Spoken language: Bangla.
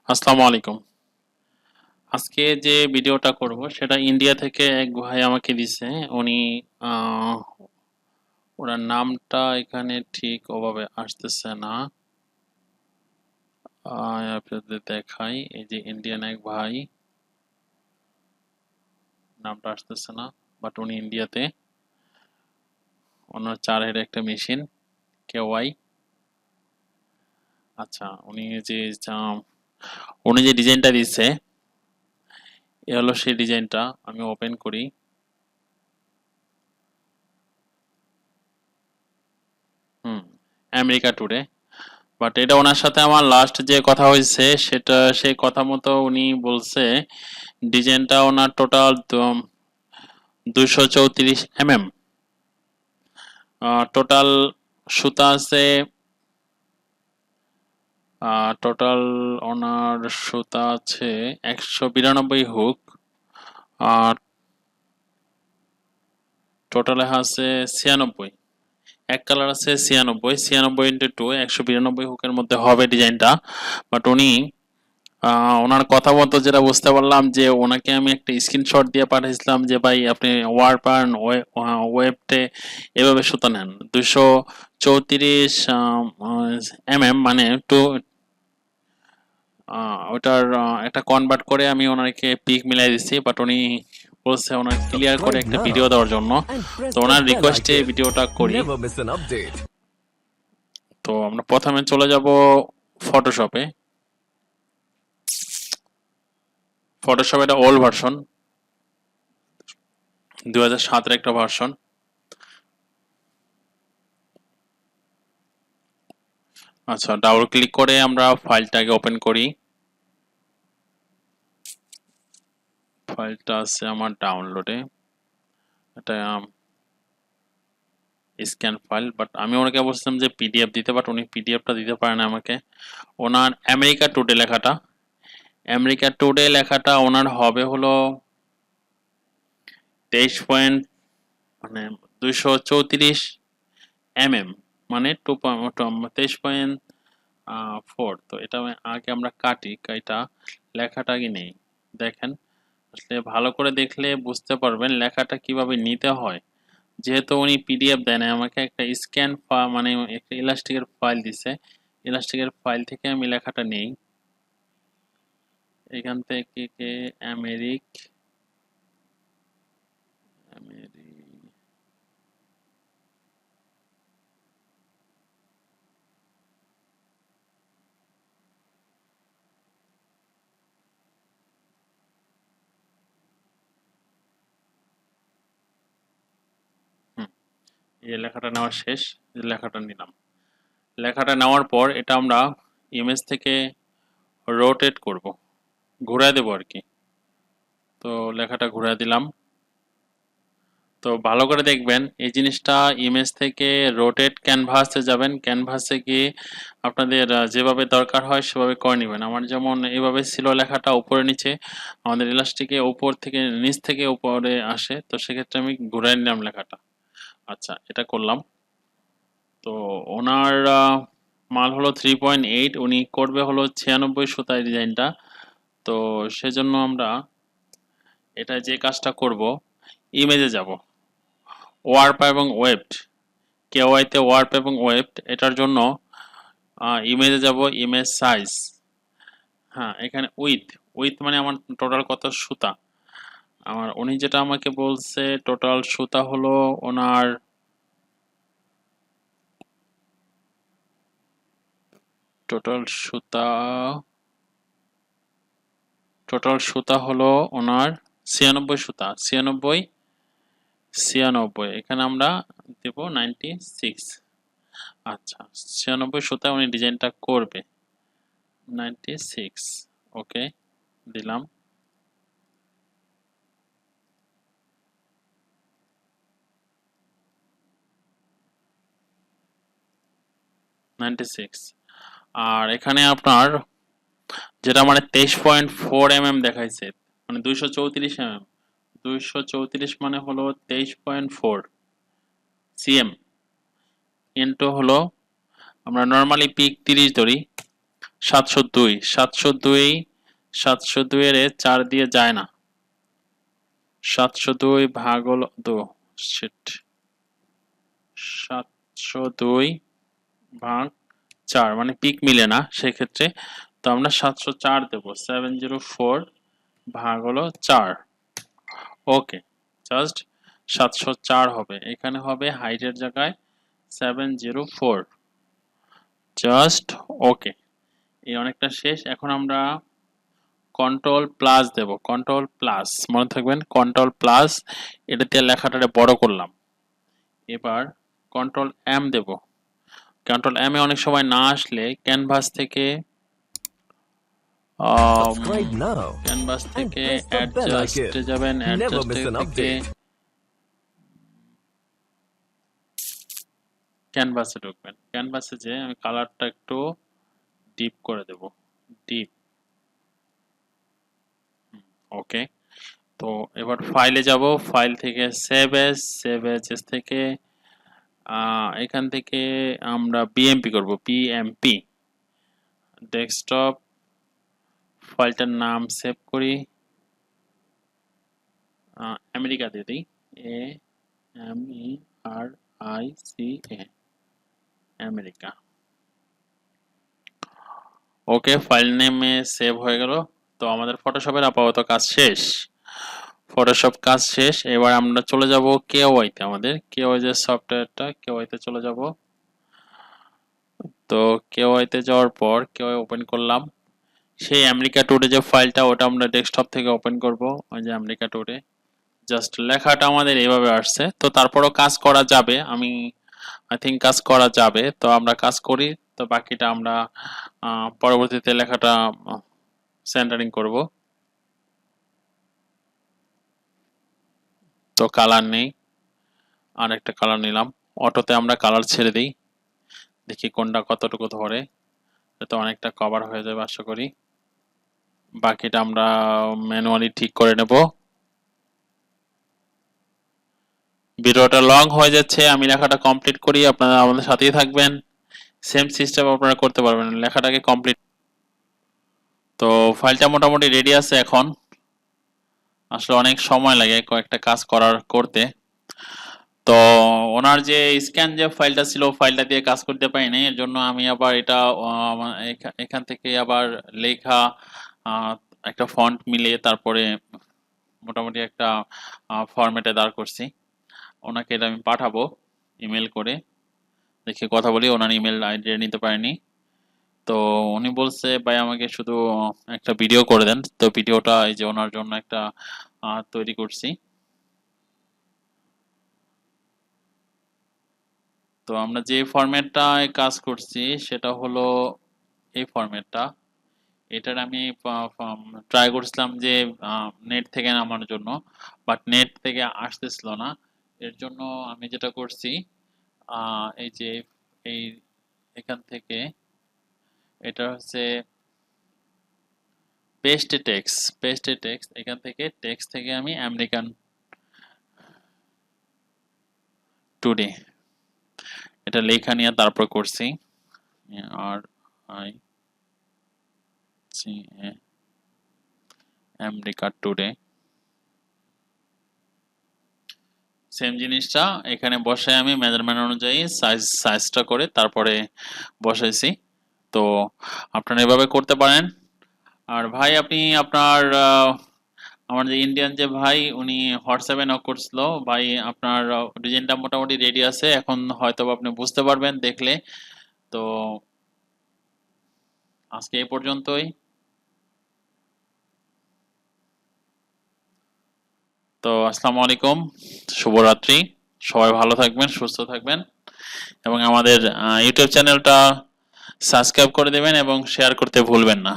আসসালামু আলাইকুম। আজকে যে ভিডিওটা করব সেটা ইন্ডিয়া থেকে এক ভাই আমাকে দিছে। উনি আহ, ওনার নামটা এখানে ঠিক ওভাবে আসতেছে না। আপনাদের দেখাই, এই যে ইন্ডিয়ান এক ভাই, নামটা আসতেছে না, বাট উনি ইন্ডিয়াতে। ওনার 4 হেড একটা মেশিন কেওয়াই। আচ্ছা, উনি যে ডিজাইনটা দিচ্ছে এ হলো সেই ডিজাইনটা। আমি ওপেন করি। হুম, আমেরিকা টুডে। বাট এটা ওনার সাথে আমার লাস্ট যে কথা হয়েছে সেটা সেই কথা মতো উনি বলছে ডিজাইনটা ওনার টোটাল 234 mm। টোটাল সুতা আছে, টোটাল ওনার সুতা আছে 192 হুক। আর টোটালে আছে 96। এক কালার আছে 96, 96 × 2 192 হুকের মধ্যে হবে ডিজাইনটা। বাট উনি ওনার কথা মতো যেটা বুঝতে পারলাম যে ওনাকে আমি একটা স্ক্রিনশট দিয়ে পাঠিয়েছিলাম যে ভাই আপনি ওয়ারপার্ন ওয়েবটে এভাবে সুতা নেন 234 mm, মানে ওটার একটা কনভার্ট করে আমি ওনাকে পিক মিলাই দিচ্ছি। বাট উনি বলছে ওনার ক্লিয়ার করে Subscribe একটা now ভিডিও দেওয়ার জন্য। and press তো the ওনার bell রিকোয়েস্টে icon. ভিডিওটা করি। Never miss an update. তো আমরা প্রথমে চলে যাব ফটোশপে। ফটোশপ এটা ওল্ড ভার্সন, 2007-এর একটা ভার্সন। আচ্ছা, ডাবল ক্লিক করে আমরা ফাইলটাকে ওপেন করি। ফাইলটা আছে আমার ডাউনলোডে। এটা স্ক্যান ফাইল, বাট আমি ওনাকে বলছিলাম যে পিডিএফ দিতে, বাট উনি পিডিএফটা দিতে পারে না আমাকে। ওনার আমেরিকা টুডে লেখাটা ওনার হবে হলো 23 পয়েন্ট, মানে 234 mm, মানে 23.4। তো এটা আগে আমরা কাটা লেখাটা আগে নেই। দেখেন, আসলে ভালো করে দেখলে বুঝতে পারবেন লেখাটা কিভাবে নিতে হয়। যেহেতু উনি পিডিএফ দেয় না আমাকে, একটা মানে একটা ইলাস্টিকের ফাইল দিছে। ইলাস্টিকের ফাইল থেকে আমি লেখাটা নেই। এখান থেকে আমেরিক আমেরি- হুম, এই লেখাটা নেওয়া শেষ। এই লেখাটা নিলাম। লেখাটা নেওয়ার পর এটা আমরা ইমেজ থেকে রোটেট করব, ঘুরায় দেবো আর কি। তো লেখাটা ঘুরায় দিলাম। তো ভালো করে দেখবেন এই জিনিসটা, ইমেজ থেকে রোটেট ক্যানভাসে যাবেন। ক্যানভাসে গিয়ে আপনাদের যেভাবে দরকার হয় সেভাবে করে নেবেন। আমার যেমন এইভাবে ছিল লেখাটা উপরে নিচে, আমাদের ইলাস্টিকে উপর থেকে নিচ থেকে উপরে আসে, তো সেক্ষেত্রে আমি ঘুরাই নিলাম লেখাটা। আচ্ছা, এটা করলাম। তো ওনার মাল হলো 3.8, উনি করবে হলো 96 সুতায় ডিজাইনটা। তো সেজন্য আমরা এটা যে কাজটা করব, ইমেজে যাব, ওয়ার্প এবং ওয়েবড, কেওয়াইতে ওয়ার্প এবং ওয়েবড। এটার জন্য ইমেজে যাব, ইমেজ সাইজ। হ্যাঁ, এখানে উইথ মানে আমার টোটাল কত সুতা। উনি যেটা আমাকে বলছে টোটাল সুতা হলো ওনার টোটাল সুতা টোটাল সুতা হলো ওনার 96 সুতা। 96 এখানে আমরা দেব 96। আচ্ছা, 96 সুতায় উনি ডিজাইনটা করবে। 96, ওকে, দিলাম। 96। আর এখানে আপনার যেটা মানে 23.4 mm দেখাইছে, মানে 234 mm। 234 মানে হলো 23.4 cm ইন্টু হলো, আমরা নর্মালি পিক 30 ধরি, 702 702 এর 4 দিয়ে যায় না 702 ভাগ হলো 2 শিট 702 ভাগ 4 মানে পিক মিলে না সেই ক্ষেত্রে তো আমরা 704 দেব 704 ভাগ হলো 4 ওকে জাস্ট 704 হবে এখানে হবে হাইটের জায়গায় 704 জাস্ট ওকে এই অনেকটা শেষ এখন আমরা কন্ট্রোল প্লাস দেব কন্ট্রোল প্লাস মনে থাকবেন কন্ট্রোল প্লাস এটাতে লেখাটারে বড় করলাম এবার control M Dev control M A অনেক সময় না আসলে ক্যানভাস থেকে অ্যাডজাস্টে যাবেন অ্যাডজাস্টে থেকে ক্যানভাসে ঢুকবেন ক্যানভাসে যে আমি কালারটা একটু ডিপ করে দেব ডিপ ওকে তো এবার ফাইলে যাব ফাইল থেকে সেভ এজ থেকে এখান থেকে আমরা বিএমপি করব বিএমপি ডেস্কটপ ফাইলটার নাম সেভ করি আমেরিকা দিয়ে দিই AMERICA আমেরিকা ওকে ফাইল নেমে সেভ হয়ে গেল তো আমাদের ফটোশপের আপাতত কাজ শেষ ফটোশপ কাজ শেষ এবার আমরা চলে যাব কেওয়াই তে আমাদের কেওয়াই যে সফটওয়্যারটা কেওয়াই তে চলে যাব তো কেওয়াই তে যাওয়ার পর কেওয়াই ওপেন করলাম সেই আমেরিকা টুডে যে ফাইলটা ওটা আমরা ডেস্কটপ থেকে ওপেন করব ওই যে আমেরিকা টুডে জাস্ট লেখাটা আমাদের এইভাবে আসছে তো তারপরও কাজ করা যাবে আমি আই থিংক কাজ করা যাবে তো আমরা কাজ করি তো বাকিটা আমরা পরবর্তীতে লেখাটা সেন্টারিং করব তো কালার নেই আর একটা কালার নিলাম অটোতে আমরা কালার ছেড়ে দিই দেখি কোনটা কতটুকু ধরে তো অনেকটা কভার হয়ে যাবে আশা করি বাকিটা আমরা ম্যানুয়ালি ঠিক করে নেব ভিডিওটা লং হয়ে যাচ্ছে আমি লেখাটা কমপ্লিট করি আপনারা আমাদের সাথেই থাকবেন সেম সিস্টেম আপনারা করতে পারবেন লেখাটাকে কমপ্লিট তো ফাইলটা মোটামুটি রেডি আছে এখন আসলে অনেক সময় লাগে কয়েকটা কাজ করতে তো ওনার যে স্ক্যান যে ফাইলটা ছিল ফাইলটা দিয়ে কাজ করতে পারিনি এর জন্য আমি আবার এটা এখান থেকে আবার লেখা একটা ফন্ট মিলিয়ে তারপরে মোটামুটি একটা ফরম্যাটে দাঁড় করছি ওনাকে এটা আমি পাঠাবো ইমেল করে দেখে কথা বলি ওনার ইমেল আইডি নিতে পারিনি তো উনি বলছে ভাই আমাকে শুধু একটা ভিডিও করে দেন তো ভিডিওটা এই যে ওনার জন্য একটা তৈরি করছি তো আমরা যে ফরম্যাটটায় কাজ করছি সেটা হলো এই ফরম্যাটটা এটার আমি ট্রাই করছিলাম যে নেট থেকে নামানোর জন্য বাট নেট থেকে আসতেছিল না এর জন্য আমি যেটা করছি এই যে এই এখান থেকে এটা হচ্ছে পেস্ট টেক্সট এখান থেকে টেক্সট থেকে আমি আমেরিকান টুডে এটা লেখা নিয়ে তারপর করছি RICA আমেরিকা টুডে সেম জিনিসটা এখানে বসাই আমি মেজারমেন্ট অনুযায়ী সাইজটা করে তারপরে বসাইছি তো আপনারা এভাবে করতে পারেন আর ভাই আপনি আপনার আমার যে ইন্ডিয়ান যে ভাই উনি হোয়াটসঅ্যাপে নক করছিল ভাই আপনার ডিজাইনটা মোটামুটি রেডি আছে এখন হয়তো আপনি বুঝতে পারবেন দেখলে তো আজকে এই পর্যন্তই তো আসসালামু আলাইকুম শুভরাত্রি সবাই ভালো থাকবেন সুস্থ থাকবেন এবং আমাদের ইউটিউব চ্যানেলটা সাবস্ক্রাইব করে দেবেন এবং শেয়ার করতে ভুলবেন না